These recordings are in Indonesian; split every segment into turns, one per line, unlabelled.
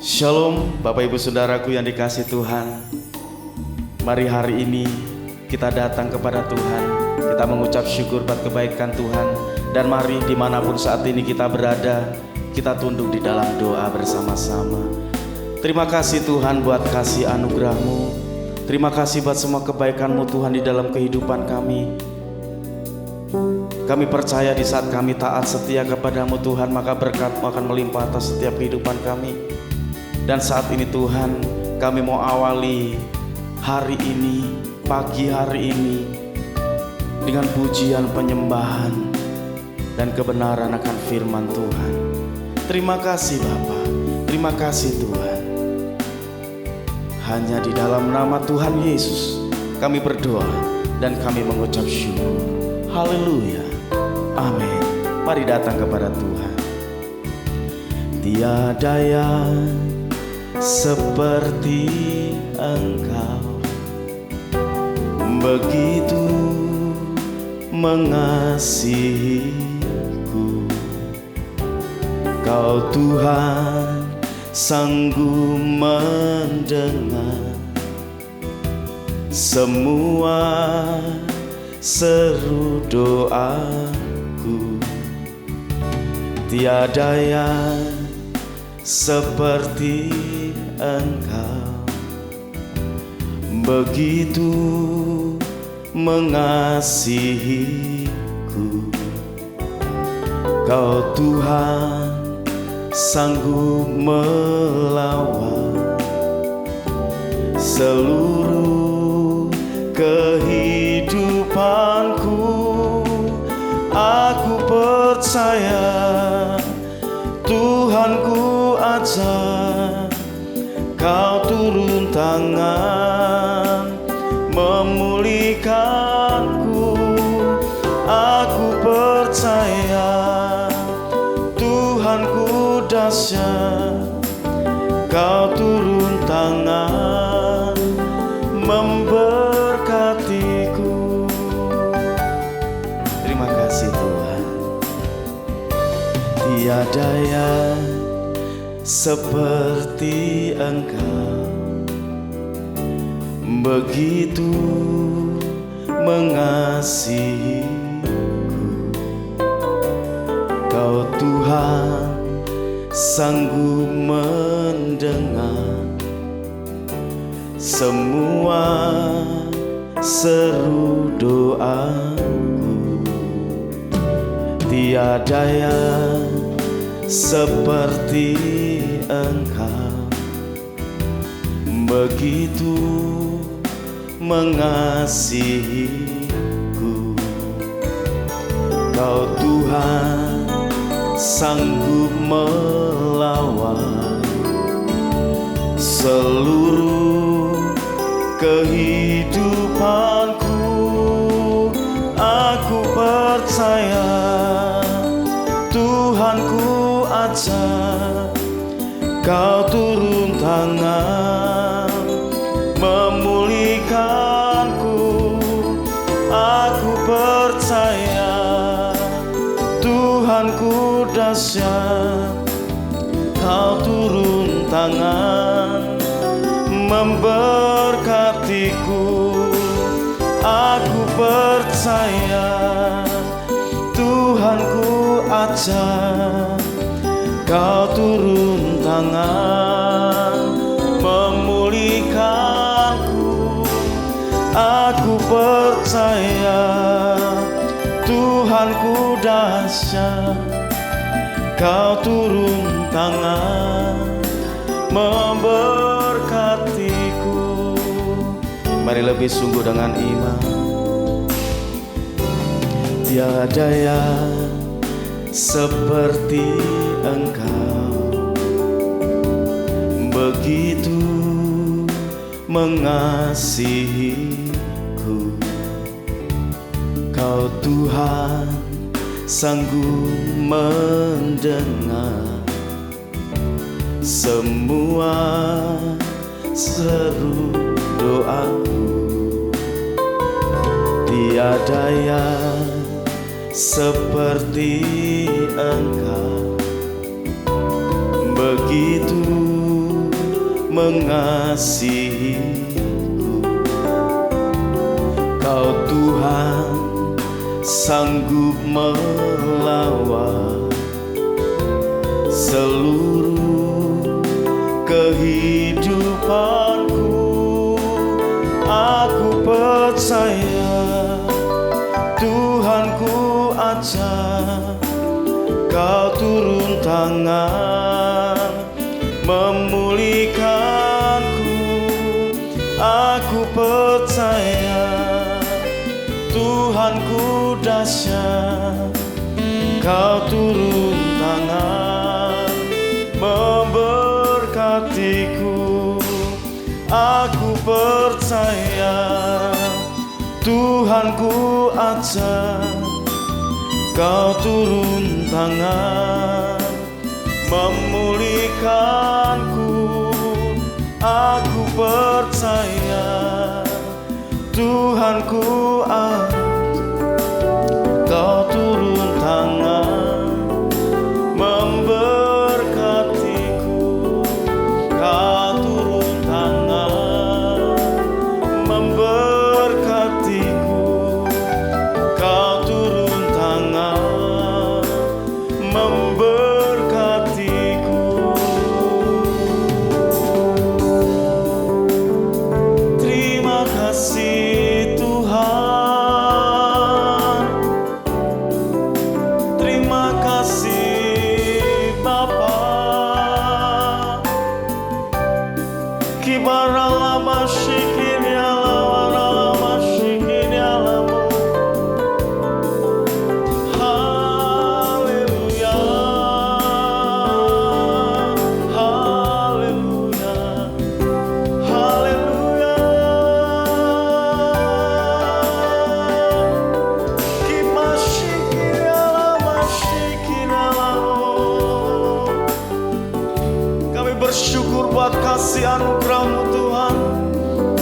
Shalom Bapak Ibu Saudaraku yang dikasihi Tuhan. Mari hari ini kita datang kepada Tuhan. Kita mengucap syukur buat kebaikan Tuhan. Dan mari dimanapun saat ini kita berada, kita tunduk di dalam doa bersama-sama. Terima kasih Tuhan buat kasih anugerah-Mu. Terima kasih buat semua kebaikan-Mu Tuhan di dalam kehidupan kami. Kami percaya di saat kami taat setia kepada-Mu Tuhan, maka berkat-Mu akan melimpah atas setiap kehidupan kami. Dan saat ini Tuhan, kami mau awali hari ini, pagi hari ini, dengan pujian penyembahan dan kebenaran akan firman Tuhan. Terima kasih Bapa, terima kasih Tuhan. Hanya di dalam nama Tuhan Yesus kami berdoa dan kami mengucap syukur. Haleluya, amin. Mari datang kepada Tuhan. Tiada yang seperti Engkau, begitu mengasihiku. Kau Tuhan sanggup mendengar semua seru doaku. Tiada yang seperti Engkau, begitu mengasihiku. Kau Tuhan sanggup melawan seluruh kehidupanku. Aku percaya Tuhanku ajar Kau turun tangan memulihkanku. Aku percaya Tuhanku dahsyat, Kau turun tangan memberkatiku. Terima kasih Tuhan. Tiada yang seperti Engkau, begitu mengasihiku. Kau Tuhan sanggup mendengar semua seru doaku. Tiada yang seperti Engkau, begitu mengasihiku. Kau Tuhan sanggup melawan seluruh kehidupanku. Aku percaya Tuhanku ajar Kau turun tangan memulihkanku. Aku percaya Tuhanku dahsyat, Kau turun tangan memberkatiku. Aku percaya Tuhanku ajar Kau turun tangan memulihkanku. Aku percaya Tuhanku dahsyat, Kau turun tangan memberkatiku. Mari lebih sungguh dengan iman. Tiada yang seperti Engkau, begitu mengasihiku. Kau Tuhan sanggup mendengar semua seru doaku. Tiada yang seperti Engkau, begitu mengasihiku. Kau Tuhan sanggup melawan seluruh kehidupanku. Aku percaya Tuhanku ajak Kau turun tangan memulihkanku. Aku percaya Tuhanku dahsyat, Kau turun tangan memberkatiku. Aku percaya Tuhanku ajak Kau turun tangan memulihkanku. Aku percaya Tuhanku Kau turun tangan memberkatiku. Kau turun tangan memberkatiku. Kau turun tangan memberkatiku. Terima kasih Tuhan, terima kasih Bapa. Kibarala masyikin ya lawarala masyikin ya lamu. Haleluya, haleluya, haleluya. Kimasyikin ya lamasyikin ya lamu. Kami bersyukur buat kasih anugerah-Mu Tuhan.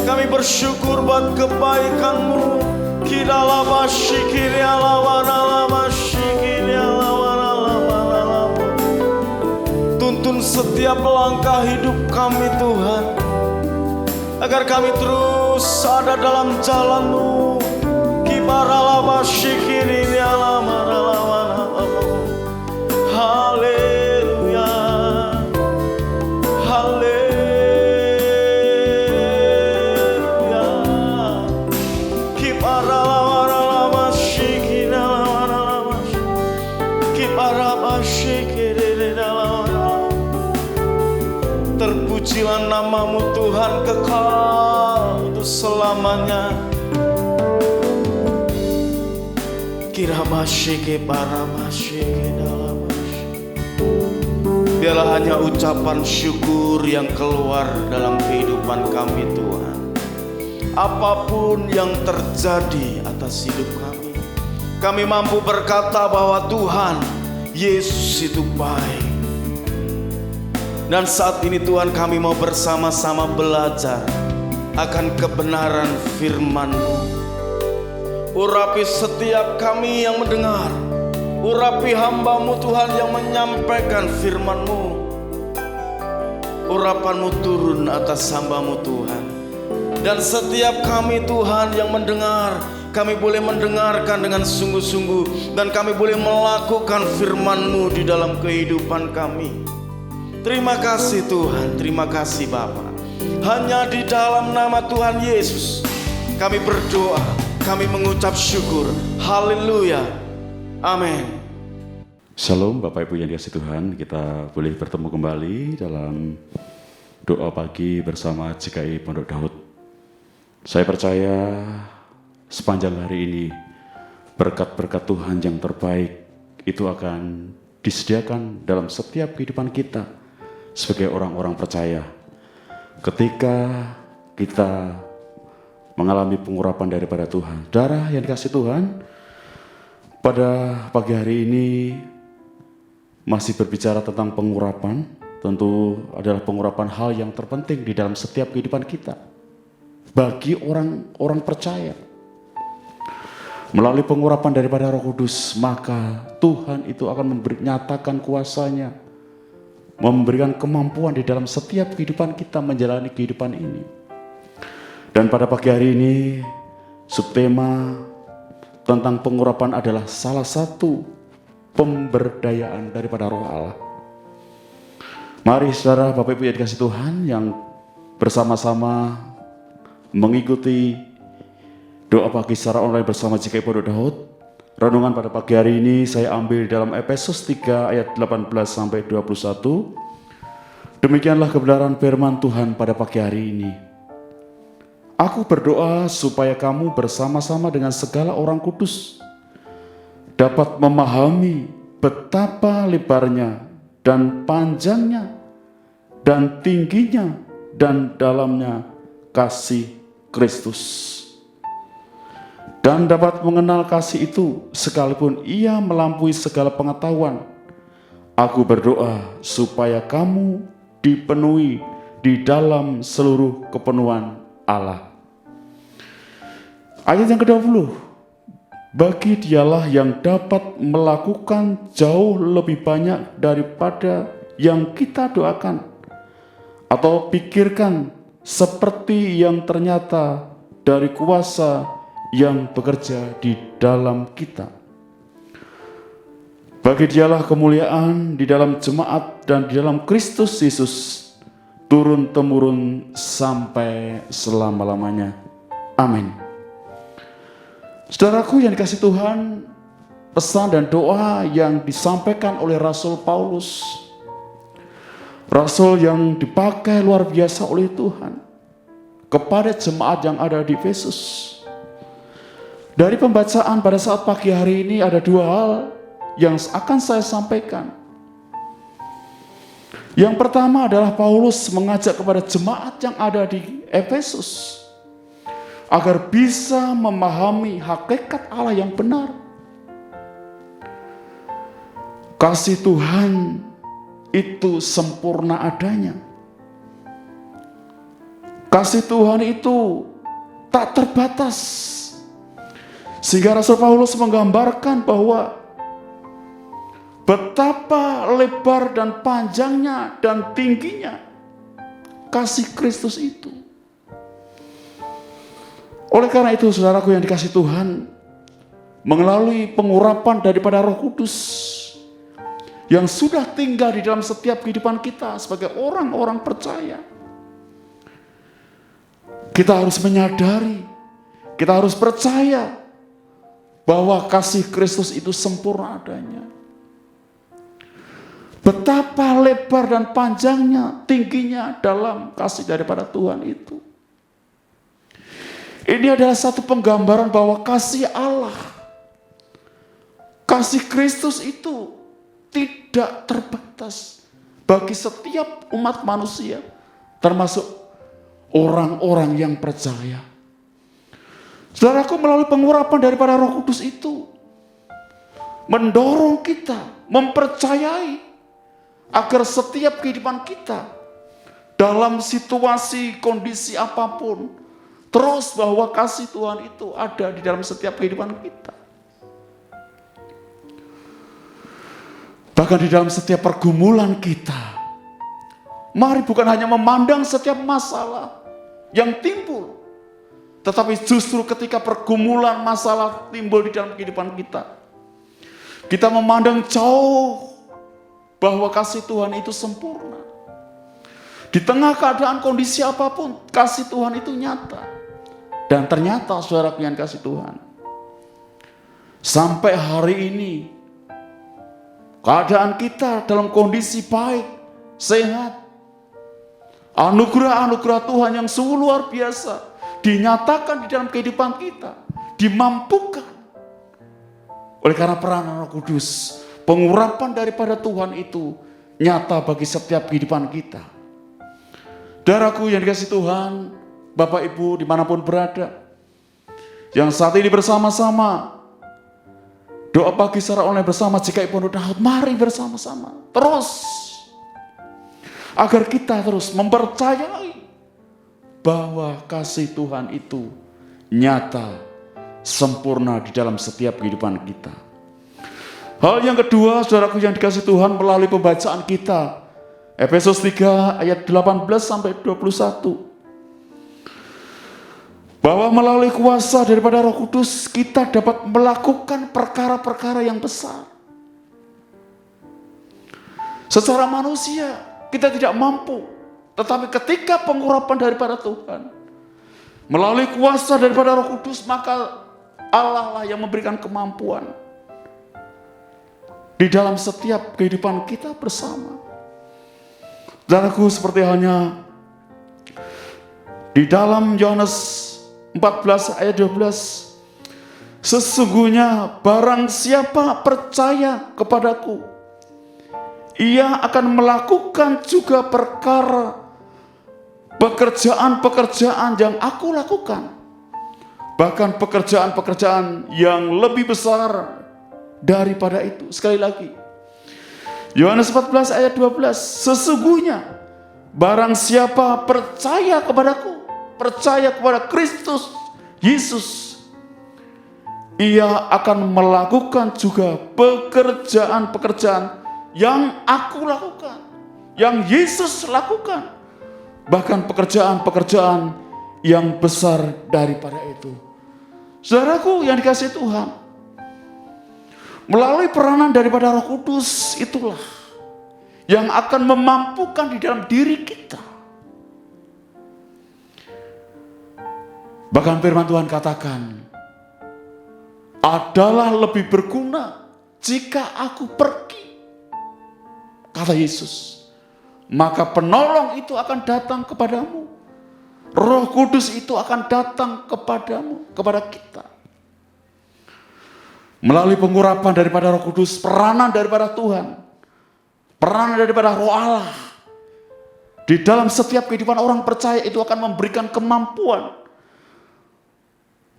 Kami bersyukur buat kebaikan-Mu. Kidala masyikin ya lawarala masyikin ya lawarala. Tuntun setiap langkah hidup kami Tuhan, agar kami terus ada dalam jalan-Mu. Kibarala masyikin ya lawarala. Haleluya, haleluya. Kibarala masyikin ya lawarala. Kibarala masyikin ya lawarala. Terpujilah nama-Mu Tuhan kekal untuk selamanya. Kira masyike para masyike dalam masyike. Biarlah hanya ucapan syukur yang keluar dalam kehidupan kami Tuhan. Apapun yang terjadi atas hidup kami mampu berkata bahwa Tuhan Yesus itu baik. Dan saat ini Tuhan, kami mau bersama-sama belajar akan kebenaran firman-Mu. Urapi setiap kami yang mendengar, urapi hamba-Mu Tuhan yang menyampaikan firman-Mu. Urapan-Mu turun atas hamba-Mu Tuhan. Dan setiap kami Tuhan yang mendengar, kami boleh mendengarkan dengan sungguh-sungguh, dan kami boleh melakukan firman-Mu di dalam kehidupan kami. Terima kasih Tuhan, terima kasih Bapa. Hanya di dalam nama Tuhan Yesus kami berdoa, kami mengucap syukur. Haleluya, amin.
Shalom Bapak Ibu yang dikasihi Tuhan, kita boleh bertemu kembali dalam doa pagi bersama GKI Pondok Daud. Saya percaya sepanjang hari ini berkat-berkat Tuhan yang terbaik itu akan disediakan dalam setiap kehidupan kita sebagai orang-orang percaya. Ketika kita mengalami pengurapan daripada Tuhan, darah yang dikasih Tuhan pada pagi hari ini masih berbicara tentang pengurapan. Tentu adalah pengurapan hal yang terpenting di dalam setiap kehidupan kita bagi orang-orang percaya. Melalui pengurapan daripada Roh Kudus, maka Tuhan itu akan menyatakan kuasa-Nya memberikan kemampuan di dalam setiap kehidupan kita menjalani kehidupan ini. Dan pada pagi hari ini, subtema tentang pengurapan adalah salah satu pemberdayaan daripada Roh Allah. Mari saudara, Bapak Ibu yang dikasihi Tuhan, yang bersama-sama mengikuti doa pagi secara online bersama GKI Pondok Daud. Renungan pada pagi hari ini saya ambil dalam Efesus 3 ayat 18 sampai 21. Demikianlah kebenaran firman Tuhan pada pagi hari ini. Aku berdoa supaya kamu bersama-sama dengan segala orang kudus dapat memahami betapa lebarnya dan panjangnya dan tingginya dan dalamnya kasih Kristus, dan dapat mengenal kasih itu sekalipun ia melampaui segala pengetahuan. Aku berdoa supaya kamu dipenuhi di dalam seluruh kepenuhan Allah. Ayat yang ke-20, bagi dialah yang dapat melakukan jauh lebih banyak daripada yang kita doakan atau pikirkan, seperti yang ternyata dari kuasa yang bekerja di dalam kita. Bagi dialah kemuliaan di dalam jemaat dan di dalam Kristus Yesus turun-temurun sampai selama-lamanya. Amin. Saudaraku yang dikasihi Tuhan, pesan dan doa yang disampaikan oleh Rasul Paulus, Rasul yang dipakai luar biasa oleh Tuhan kepada jemaat yang ada di Efesus. Dari pembacaan pada saat pagi hari ini ada dua hal yang akan saya sampaikan. Yang pertama adalah Paulus mengajak kepada jemaat yang ada di Efesus agar bisa memahami hakikat Allah yang benar. Kasih Tuhan itu sempurna adanya. Kasih Tuhan itu tak terbatas. Sehingga Rasul Paulus menggambarkan bahwa betapa lebar dan panjangnya dan tingginya kasih Kristus itu. Oleh karena itu, saudaraku yang dikasihi Tuhan, melalui pengurapan daripada Roh Kudus yang sudah tinggal di dalam setiap kehidupan kita sebagai orang-orang percaya, kita harus menyadari, kita harus percaya bahwa kasih Kristus itu sempurna adanya. Betapa lebar dan panjangnya, tingginya dalam kasih daripada Tuhan itu. Ini adalah satu penggambaran bahwa kasih Allah, kasih Kristus itu tidak terbatas bagi setiap umat manusia, termasuk orang-orang yang percaya. Saudaraku, melalui pengurapan daripada Roh Kudus itu mendorong kita mempercayai agar setiap kehidupan kita dalam situasi kondisi apapun, terus bahwa kasih Tuhan itu ada di dalam setiap kehidupan kita. Bahkan di dalam setiap pergumulan kita, mari bukan hanya memandang setiap masalah yang timbul, tetapi justru ketika pergumulan masalah timbul di dalam kehidupan kita, kita memandang jauh bahwa kasih Tuhan itu sempurna. Di tengah keadaan kondisi apapun, kasih Tuhan itu nyata. Dan ternyata saudaraku yang kasih Tuhan, sampai hari ini keadaan kita dalam kondisi baik, sehat. Anugerah-anugerah Tuhan yang sungguh luar biasa dinyatakan di dalam kehidupan kita, dimampukan oleh karena peranan Roh Kudus. Pengurapan daripada Tuhan itu nyata bagi setiap kehidupan kita. Saudaraku yang dikasihi Tuhan, Bapak Ibu dimanapun berada, yang saat ini bersama-sama doa pagi secara online bersama GKI Pondok Daud, mari bersama-sama terus agar kita terus mempercayai bahwa kasih Tuhan itu nyata, sempurna di dalam setiap kehidupan kita. Hal yang kedua, saudaraku yang dikasihi Tuhan, melalui pembacaan kita Efesus 3 ayat 18 sampai 21. Bahwa melalui kuasa daripada Roh Kudus kita dapat melakukan perkara-perkara yang besar. Secara manusia kita tidak mampu, tetapi ketika pengurapan daripada Tuhan, melalui kuasa daripada Roh Kudus, maka Allah lah yang memberikan kemampuan di dalam setiap kehidupan kita bersama. Saudaraku, seperti halnya di dalam Yohanes 14 ayat 12, sesungguhnya barang siapa percaya kepadaku, ia akan melakukan juga pekerjaan-pekerjaan yang aku lakukan, bahkan pekerjaan-pekerjaan yang lebih besar daripada itu. Sekali lagi, Yohanes 14 ayat 12, sesungguhnya barang siapa percaya kepadaku, percaya kepada Kristus Yesus, ia akan melakukan juga pekerjaan-pekerjaan yang aku lakukan, yang Yesus lakukan, bahkan pekerjaan-pekerjaan yang besar daripada itu. Saudaraku yang dikasihi Tuhan, melalui peranan daripada Roh Kudus itulah yang akan memampukan di dalam diri kita. Bahkan firman Tuhan katakan, adalah lebih berguna jika aku pergi, kata Yesus, maka penolong itu akan datang kepadamu. Roh Kudus itu akan datang kepadamu, kepada kita. Melalui pengurapan daripada Roh Kudus, peranan daripada Tuhan, peranan daripada Roh Allah, di dalam setiap kehidupan orang percaya itu akan memberikan kemampuan.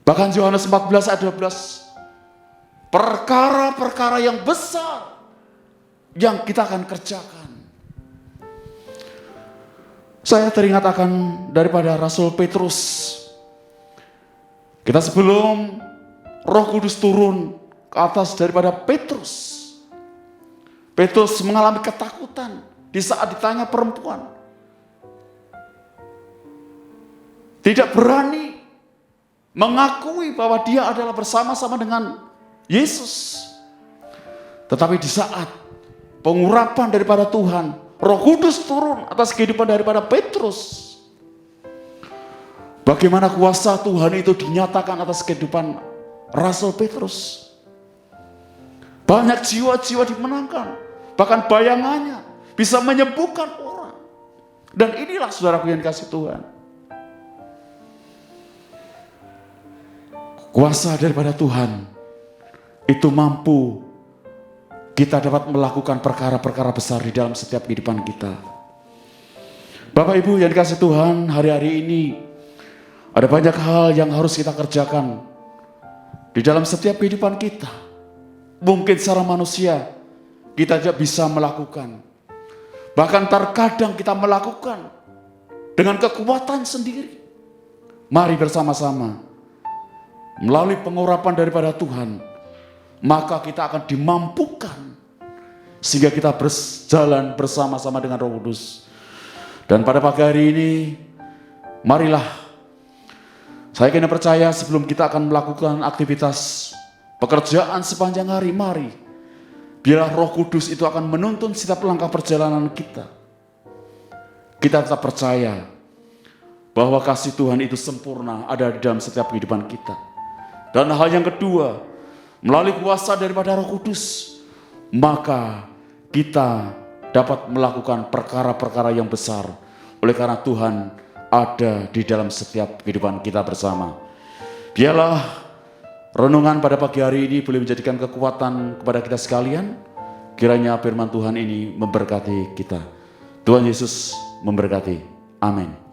Bahkan Yohanes 14 ayat 12, perkara-perkara yang besar yang kita akan kerjakan. Saya teringat akan daripada Rasul Petrus. Kita sebelum Roh Kudus turun ke atas daripada Petrus, Petrus mengalami ketakutan di saat ditanya perempuan. Tidak berani mengakui bahwa dia adalah bersama-sama dengan Yesus. Tetapi di saat pengurapan daripada Tuhan, Roh Kudus turun atas kehidupan daripada Petrus. Bagaimana kuasa Tuhan itu dinyatakan atas kehidupan Rasul Petrus. Banyak jiwa-jiwa dimenangkan, bahkan bayangannya bisa menyembuhkan orang. Dan inilah saudaraku yang dikasihi Tuhan, kuasa daripada Tuhan itu mampu kita dapat melakukan perkara-perkara besar di dalam setiap kehidupan kita. Bapak Ibu yang dikasihi Tuhan, hari-hari ini ada banyak hal yang harus kita kerjakan di dalam setiap kehidupan kita. Mungkin secara manusia kita tidak bisa melakukan, bahkan terkadang kita melakukan dengan kekuatan sendiri. Mari bersama-sama melalui pengurapan daripada Tuhan, maka kita akan dimampukan sehingga kita berjalan bersama-sama dengan Roh Kudus. Dan pada pagi hari ini, marilah saya kena percaya sebelum kita akan melakukan aktivitas pekerjaan sepanjang hari, mari biarlah Roh Kudus itu akan menuntun setiap langkah perjalanan kita. Kita tetap percaya bahwa kasih Tuhan itu sempurna ada di dalam setiap kehidupan kita. Dan hal yang kedua, melalui kuasa daripada Roh Kudus, maka kita dapat melakukan perkara-perkara yang besar. Oleh karena Tuhan ada di dalam setiap kehidupan kita bersama. Biarlah renungan pada pagi hari ini boleh menjadikan kekuatan kepada kita sekalian. Kiranya firman Tuhan ini memberkati kita. Tuhan Yesus memberkati. Amin.